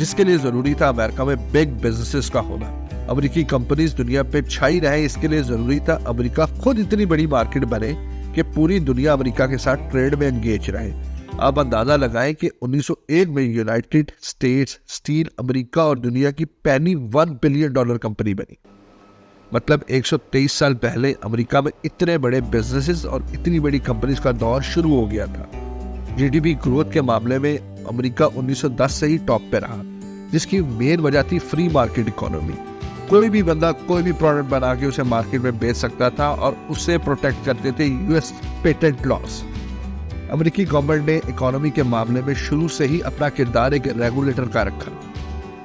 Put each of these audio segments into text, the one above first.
جس کے لیے ضروری تھا امریکہ میں بگ بزنسز کا ہونا. امریکی کمپنیز دنیا پہ چھائی رہے, اس کے لیے ضروری تھا امریکہ خود اتنی بڑی مارکیٹ بنے کہ پوری دنیا امریکہ کے ساتھ ٹریڈ میں انگیج رہے. آپ اندازہ لگائیں کہ 1901 میں یونائٹڈ اسٹیٹس اسٹیل امریکہ اور دنیا کی پہلی $1 بلین کمپنی بنی. مطلب 123 سال پہلے امریکہ میں اتنے بڑے بزنسز اور اتنی بڑی کمپنیز کا دور شروع ہو گیا تھا. جی ڈی پی گروتھ کے معاملے میں امریکہ 1910 سے ہی ٹاپ پہ رہا, جس کی مین وجہ تھی فری مارکیٹ اکانومی. کوئی بھی بندہ کوئی بھی پروڈکٹ بنا کے اسے مارکیٹ میں بیچ سکتا تھا اور اسے پروٹیکٹ کرتے تھے یو ایس پیٹنٹ لاز. امریکی گورنمنٹ نے اکانومی کے معاملے میں شروع سے ہی اپنا کردار ایک ریگولیٹر کا رکھا.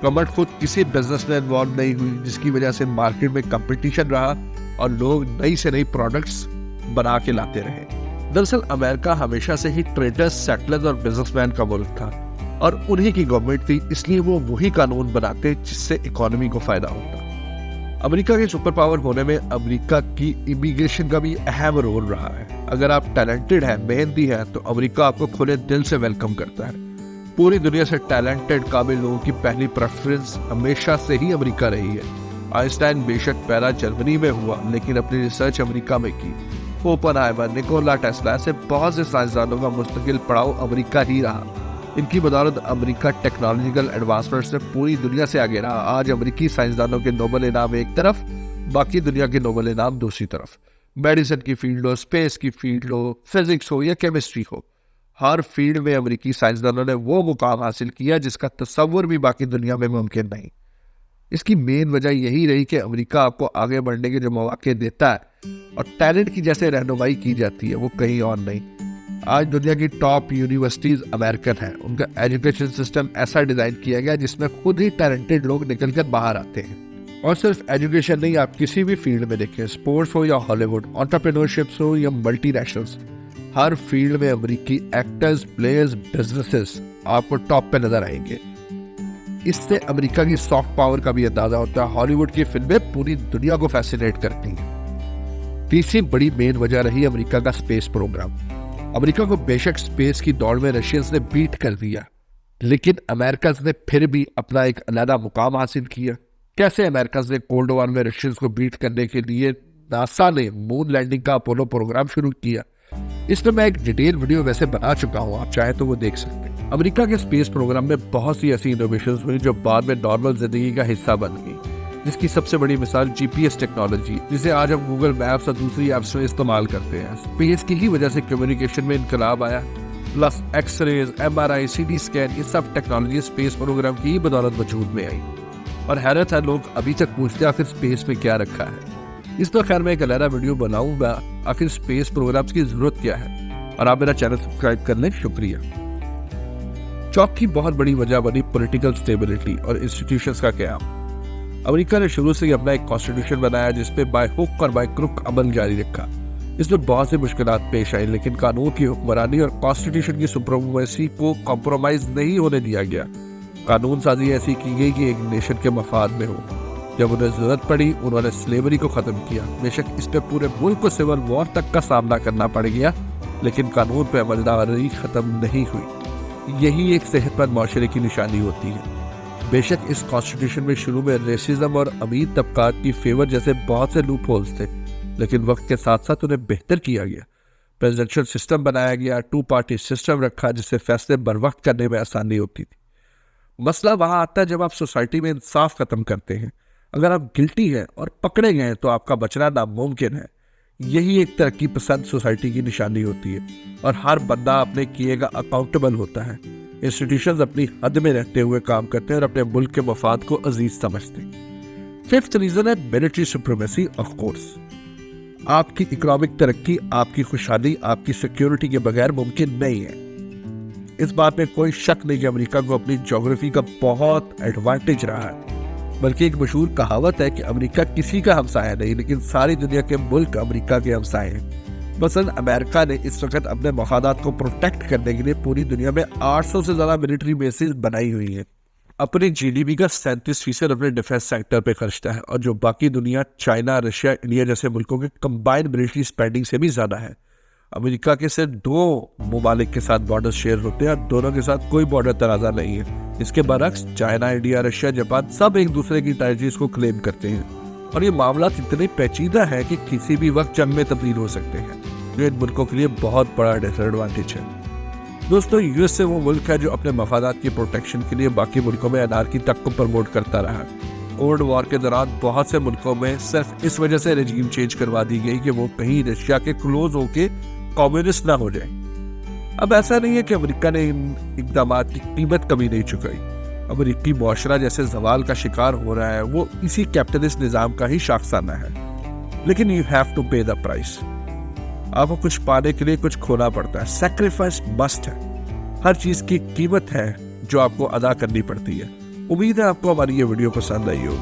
گورنمنٹ خود کسی بزنس میں انوالو نہیں ہوئی, جس کی وجہ سے مارکیٹ میں کمپٹیشن رہا اور لوگ نئی سے نئی پروڈکٹس بنا کے لاتے رہے. دراصل امریکہ ہمیشہ سے ہی ٹریڈرز, سیٹلرز اور بزنس مین کا ملک تھا اور انہی کی گورنمنٹ تھی, اس لیے وہ وہی قانون بناتے جس سے اکانومی کو فائدہ ہوتا. امریکہ کے سپر پاور ہونے میں امریکہ کی امیگریشن کا بھی اہم رول رہا ہے. اگر آپ ٹیلنٹڈ ہیں, محنتی ہیں, تو امریکہ آپ کو کھلے دل سے ویلکم کرتا ہے. پوری دنیا سے ٹیلنٹڈ قابل لوگوں کی پہلی پریفرنس ہمیشہ سے ہی امریکہ رہی ہے. آئنسٹائن بے شک پیدا جرمنی میں ہوا, لیکن اپنی ریسرچ امریکہ میں کی. اوپن ہائمر, نکولا ٹیسلا سے بہت سے سائنسدانوں کا مستقل پڑاؤ امریکہ ہی رہا. ان کی بدولت امریکہ ٹیکنالوجیکل ایڈوانسمنٹ سے پوری دنیا سے آگے رہا. آج امریکی سائنسدانوں کے نوبل انعام ایک طرف, باقی دنیا کے نوبل انعام دوسری طرف. میڈیسن کی فیلڈ ہو, اسپیس کی فیلڈ ہو, فزکس ہو یا کیمسٹری ہو, ہر فیلڈ میں امریکی سائنسدانوں نے وہ مقام حاصل کیا جس کا تصور بھی باقی دنیا میں ممکن نہیں. اس کی مین وجہ یہی رہی کہ امریکہ آپ کو آگے بڑھنے کے جو مواقع دیتا ہے اور ٹیلنٹ کی جیسے رہنمائی کی جاتی ہے, وہ کہیں اور نہیں. آج دنیا کی ٹاپ یونیورسٹیز امریکن ہیں. ان کا ایجوکیشن سسٹم ایسا ڈیزائن کیا گیا جس میں خود ہی ٹیلنٹڈ لوگ نکل کر باہر آتے ہیں. اور صرف ایجوکیشن نہیں, آپ کسی بھی فیلڈ میں دیکھیں, اسپورٹس ہو یا ہالی ووڈ, انٹرپرینورشپس ہو یا ملٹی نیشنلز, ہر فیلڈ میں امریکی ایکٹرز, پلیئرز, بزنسز آپ کو ٹاپ پہ نظر آئیں گے. اس سے امریکہ کی سافٹ پاور کا بھی اندازہ ہوتا ہے. ہالی ووڈ کی فلمیں پوری دنیا کو فیسینیٹ کرتی ہیں. تیسری بڑی مین وجہ رہی امریکہ کا اسپیس پروگرام. امریکہ کو بے شک اسپیس کی دوڑ میں رشینز نے بیٹ کر دیا, لیکن امریکہ نے پھر بھی اپنا ایک علیحدہ مقام حاصل کیا. کیسے امریکہ نے کولڈ وار میں رشینز کو بیٹ کرنے کے لیے ناسا نے مون لینڈنگ کا اپولو پروگرام شروع کیا. اس میں ایک ڈیٹیل ویڈیو ویسے بنا چکا ہوں, آپ چاہیں تو وہ دیکھ سکتے ہیں. امریکہ کے اسپیس پروگرام میں بہت سی ایسی انوویشنز ہوئی جو بعد میں نارمل زندگی کا حصہ بن گئی, جس کی سب سے بڑی مثال جی پی ایس ٹیکنالوجی, جسے آج ہم گوگل میپس اور دوسری ایپس میں استعمال کرتے ہیں. اسپیس کی ہی وجہ سے کمیونیکیشن میں انقلاب آیا. Plus X rays, M R I, C T scan, یہ سب ٹیکنالوجی اسپیس پروگرام کی ہی بدولت وجود میں آئی. اور حیرت ہے, لوگ ابھی تک پوچھتے ہیں آخر اسپیس میں کیا رکھا ہے. اس پر خیر میں ایک علیحدہ ویڈیو بناؤں گا, آخر اسپیس پروگرامز کی ضرورت کیا ہے. اور آپ میرا چینل سبسکرائب کر لیں. شکریہ. چوتھی بہت بڑی وجہ بنی پولیٹیکل اسٹیبلٹی اور انسٹیٹیوشنز کا قیام. امریکہ نے شروع سے ہی اپنا ایک کانسٹیٹیوشن بنایا جس پہ بائی ہک اور بائی کروک عمل جاری رکھا. اس میں بہت سی مشکلات پیش آئیں, لیکن قانون کی حکمرانی اور کانسٹیٹیوشن کی سپریمیسی کو کمپرومائز نہیں ہونے دیا گیا. قانون سازی ایسی کی گئی کہ ایک نیشن کے مفاد میں ہو. جب انہیں ضرورت پڑی انہوں نے سلیوری کو ختم کیا. بے شک اس پہ پورے ملک کو سول وار تک کا سامنا کرنا پڑ گیا, لیکن قانون پہ عمل داری ختم نہیں ہوئی. یہی ایک صحت مند معاشرے کی نشانی ہوتی ہے. بے شک اس کانسٹیٹیوشن میں شروع میں ریسزم اور امیر طبقات کی فیور جیسے بہت سے لوپ ہولز تھے, لیکن وقت کے ساتھ ساتھ انہیں بہتر کیا گیا. پریزیڈنشل سسٹم بنایا گیا, 2 پارٹی سسٹم رکھا جس سے فیصلے بر وقت کرنے میں آسانی ہوتی تھی. مسئلہ وہاں آتا ہے جب آپ سوسائٹی میں انصاف ختم کرتے ہیں. اگر آپ گلٹی ہیں اور پکڑے گئے تو آپ کا بچنا ناممکن ہے. یہی ایک ترقی پسند سوسائٹی کی نشانی ہوتی ہے, اور ہر بندہ اپنے کیے گا اکاؤنٹیبل ہوتا ہے. انسٹیٹیوشنز اپنی حد میں رہتے ہوئے کام کرتے ہیں اور اپنے ملک کے مفاد کو عزیز سمجھتے ہیں. 5th ریزن ہے ملٹری سپریمیسی. آف کورس آپ کی اکنامک ترقی, آپ کی خوشحالی, آپ کی سیکیورٹی کے بغیر ممکن نہیں ہے. اس بات میں کوئی شک نہیں کہ امریکہ کو اپنی جغرافی کا بہت ایڈوانٹیج رہا ہے. بلکہ ایک مشہور کہاوت ہے کہ امریکہ کسی کا ہمسایہ نہیں, لیکن ساری دنیا کے ملک امریکہ کے ہمسائے ہیں. مثلا امریکہ نے اس وقت اپنے مفادات کو پروٹیکٹ کرنے کے لیے پوری دنیا میں 800 سے زیادہ ملٹری بیسز بنائی ہوئی ہیں. اپنی جی ڈی پی کا 37% اپنے ڈیفینس سیکٹر پہ خرچتا ہے, اور جو باقی دنیا چائنا, رشیا, انڈیا جیسے ملکوں کے کمبائنڈ ملٹری اسپینڈنگ سے بھی زیادہ ہے. امریکہ کے صرف 2 ممالک کے ساتھ بارڈر شیئر ہوتے ہیں اور دونوں کے ساتھ کوئی بارڈر تنازع نہیں ہے. اس کے برعکس چائنا، انڈیا، رشیا، جاپان سب ایک دوسرے کی ٹیریٹریز کو کلیم کرتے ہیں اور یہ معاملات اتنے پیچیدہ ہیں کہ کسی بھی وقت جنگ میں تبدیل ہو سکتے ہیں، جو ان ملکوں کے لیے بہت بڑا ڈس ایڈوانٹیج ہے. دوستو، یو ایس اے وہ ملک ہے جو اپنے مفادات کی پروٹیکشن کے لیے باقی ملکوں میں انارکی تک کو پروموٹ کرتا رہا. کولڈ وار کے دوران بہت سے ملکوں میں صرف اس وجہ سے رجیم چینج کروا دی گئی کہ وہ کہیں رشیا کے کلوز ہو کے کمیونسٹ نہ ہو جائیں. اب ایسا نہیں ہے کہ امریکہ نے ان اقدامات کی قیمت کبھی نہیں چکائی. امریکی معاشرہ جیسے زوال کا شکار ہو رہا ہے وہ اسی کیپٹلسٹ نظام کا ہی شاخسانہ ہے. لیکن you have to pay the price. آپ کو کچھ پانے کے لیے کچھ کھونا پڑتا ہے. سیکریفائس مسٹ ہے. ہر چیز کی قیمت ہے جو آپ کو ادا کرنی پڑتی ہے. امید ہے آپ کو ہماری یہ ویڈیو پسند آئی ہو.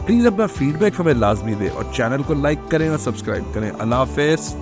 پلیز اپنا فیڈ بیک ہمیں لازمی دیں اور چینل کو لائک کریں اور سبسکرائب کریں. اللہ حافظ.